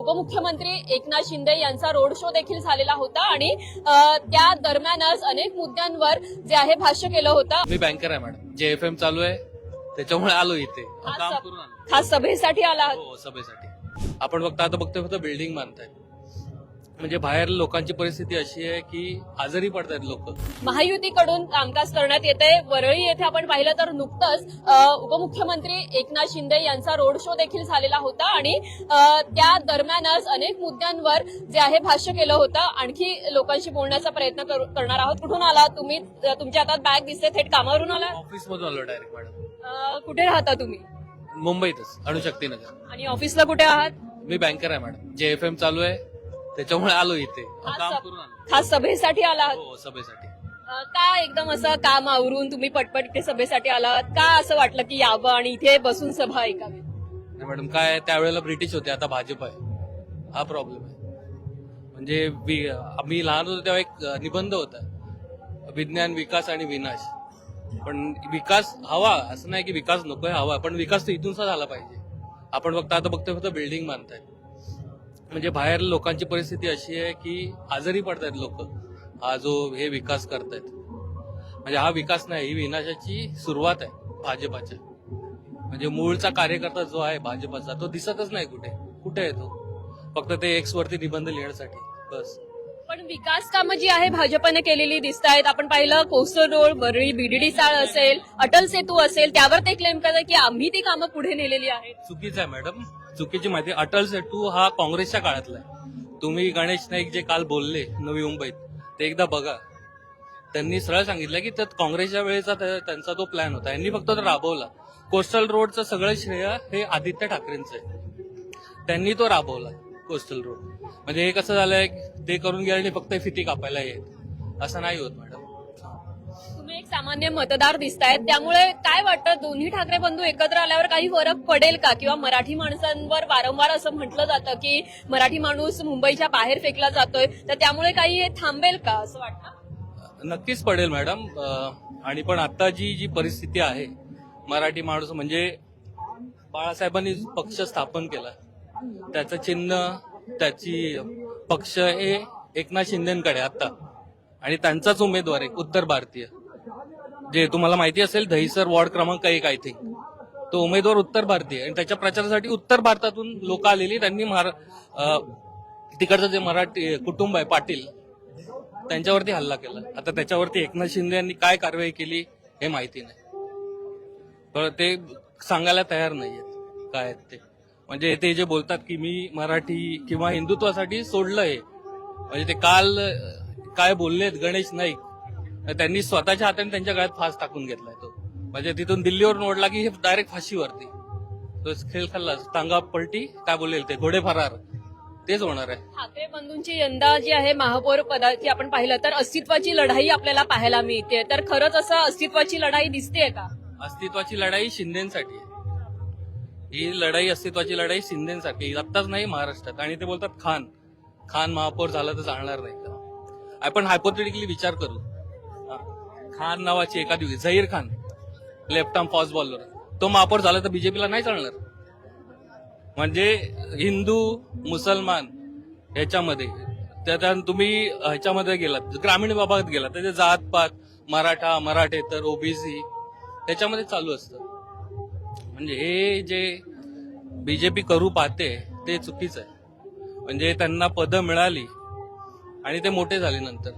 उपमुख्यमंत्री एकनाथ शिंदे यांचा road show देखील झालेला होता आणि त्या दरम्यानच अनेक मुद्द्यांवर जे आहे भाष्य केलं होतं. मी बँकर आहे मॅडम, JFM चालू आहे त्याच्यामुळे आलो इथे. काम करून आलो. खास सभेसाठी आला आहात? हो, सभेसाठी. आपण फक्त फक्त बिल्डिंग बांधताय. म्हणजे बाहेर लोकांची परिस्थिती अशी आहे की आजारी पडतायत लोक. महायुतीकडून कामकाज करण्यात येते. वरळी येथे आपण पाहिलं तर नुकतंच उपमुख्यमंत्री एकनाथ शिंदे यांचा रोड शो देखील झालेला होता आणि त्या दरम्यानच अनेक मुद्द्यांवर जे आहे भाष्य केलं होतं. आणखी लोकांशी बोलण्याचा प्रयत्न करणार आहोत. कुठून आला तुम्ही? तुमच्या हातात बॅग दिसते. थेट कामावरून आला? ऑफिसमधून आलो डायरेक्ट मॅडम. कुठे राहता तुम्ही? मुंबईतच, अणुशक्तीनगर. आणि ऑफिसला कुठे आहात? मी बँकर आहे मॅडम, JFM चालू आहे त्याच्यामुळे आलो इथे. काम करून आलो. खास सभेसाठी आला आहात? हो, सभेसाठी. का एकदम असं काम आवरून तुम्ही पटपट इथे सभेसाठी आलात? का असं वाटलं की यावं आणि इथे बसून सभा ऐकावी? नाही मॅडम, काय आहे, त्यावेळेला ब्रिटिश होते, आता भाजप आहे. हा प्रॉब्लेम आहे. म्हणजे आम्ही लहान होतो तेव्हा एक निबंध होता, विज्ञान, विकास आणि विनाश. पण विकास हवा, असं नाही की विकास नकोय, हवा. पण विकास तो इथूनच झाला पाहिजे. आपण फक्त बिल्डिंग बांधताय. म्हणजे बाहेर लोकांची परिस्थिती अशी आहे की आजारी पडतायत लोक. हा जो हे विकास करतायत, म्हणजे हा विकास नाही, ही विनाशाची सुरुवात आहे भाजपाच्या. म्हणजे मूळचा कार्यकर्ता जो आहे भाजपाचा, तो दिसतच नाही कुठे आहे तो. फक्त ते एक्स वरती निबंध लिहिण्यासाठी बस. पण विकास कामं जी आहे भाजपने केलेली दिसत आहेत. आपण पाहिलं कोस्टर रोड, वरळी BDD चाळ असेल, अटल सेतू असेल, त्यावर ते क्लेम करतात की आम्ही ती कामं पुढे नेलेली आहेत. चुकीचं आहे मॅडम, चुकीची माहिती. अटल सेतू हा काँग्रेसच्या काळातला आहे. तुम्ही गणेश नाईक जे काल बोलले नवी मुंबईत, ते एकदा बघा. त्यांनी सरळ सांगितलं की त्यात काँग्रेसच्या वेळेचा त्यांचा तो प्लॅन होता, यांनी फक्त तो राबवला. कोस्टल रोडचं सगळं श्रेय हे आदित्य ठाकरेंचं आहे. त्यांनी तो राबवला कोस्टल रोड. म्हणजे हे कसं झालंय, ते करून गेले फक्त फिती कापायला येत, असं नाही होत मॅडम. तुम्ही एक सामान्य मतदार दिसतायत, त्यामुळे काय वाटतं, दोन्ही ठाकरे बंधू एकत्र आल्यावर काही फरक पडेल का? किंवा मराठी माणसांवर वारंवार असं म्हटलं जातं की मराठी माणूस मुंबईच्या बाहेर फेकला जातोय, तर त्यामुळे काही हे थांबेल का असं वाटतं? नक्कीच पडेल मॅडम. आणि पण आता जी परिस्थिती आहे, मराठी माणूस म्हणजे बाळासाहेबांनी पक्ष स्थापन केला, त्याचं चिन्ह, त्याची पक्ष हे एकनाथ शिंदेकडे आता. आणि त्यांचाच उमेदवार आहे उत्तर भारतीय, जे तुम्हाला माहिती असेल, दहिसर वॉर्ड क्रमांक 1 आय थिंक, तो उमेदवार उत्तर भारतीय. आणि त्याच्या प्रचारासाठी उत्तर भारतातून लोक आलेली, त्यांनी तिकडचं जे मराठी कुटुंब आहे पाटील, त्यांच्यावरती हल्ला केला. आता त्याच्यावरती एकनाथ शिंदे यांनी काय कारवाई केली हे माहिती नाही, पण ते सांगायला तयार नाहीयेत काय आहेत ते. म्हणजे ते जे बोलतात की मी मराठी किंवा हिंदुत्वासाठी सोडलं हे, म्हणजे ते काल काय बोललेत गणेश नाईक, त्यांनी स्वतःच्या हाताने त्यांच्या गळ्यात फास टाकून घेतलाय तो. म्हणजे तिथून दिल्लीवरून ओढला की हे डायरेक्ट फाशीवरती. तो खेळ खाल्ला, टांगा पलटी, काय बोललेल ते, घोडे फरार, तेच होणार आहे. ठाकरे बंधूंची यंदा जी आहे महापौर पदाची आपण पाहिलं तर अस्तित्वाची लढाई आपल्याला पाहायला मिळते. तर खरंच असं अस्तित्वाची लढाई दिसतेय का? अस्तित्वाची लढाई शिंदेसाठी आहे. ही लढाई, अस्तित्वाची लढाई शिंदेसाठी, आत्ताच नाही महाराष्ट्रात. आणि ते बोलतात खान महापौर झाला तर चालणार नाही का? आपण हायपोथेटिकली विचार करू, खान नावाची एखादी Zaheer Khan, left arm fast bowler, तो महापौर झाला तर बीजेपीला नाही चालणार. म्हणजे हिंदू मुसलमान ह्याच्यामध्ये, त्या तुम्ही ह्याच्यामध्ये गेलात, ग्रामीण भागात गेलात, त्याचे जात पात, मराठा, मराठेतर, ओबीसी, त्याच्यामध्ये चालू असतं. म्हणजे हे जे बीजेपी करू पाहते ते चुकीचं आहे. म्हणजे त्यांना पदं मिळाली आणि ते मोठे झाले नंतर,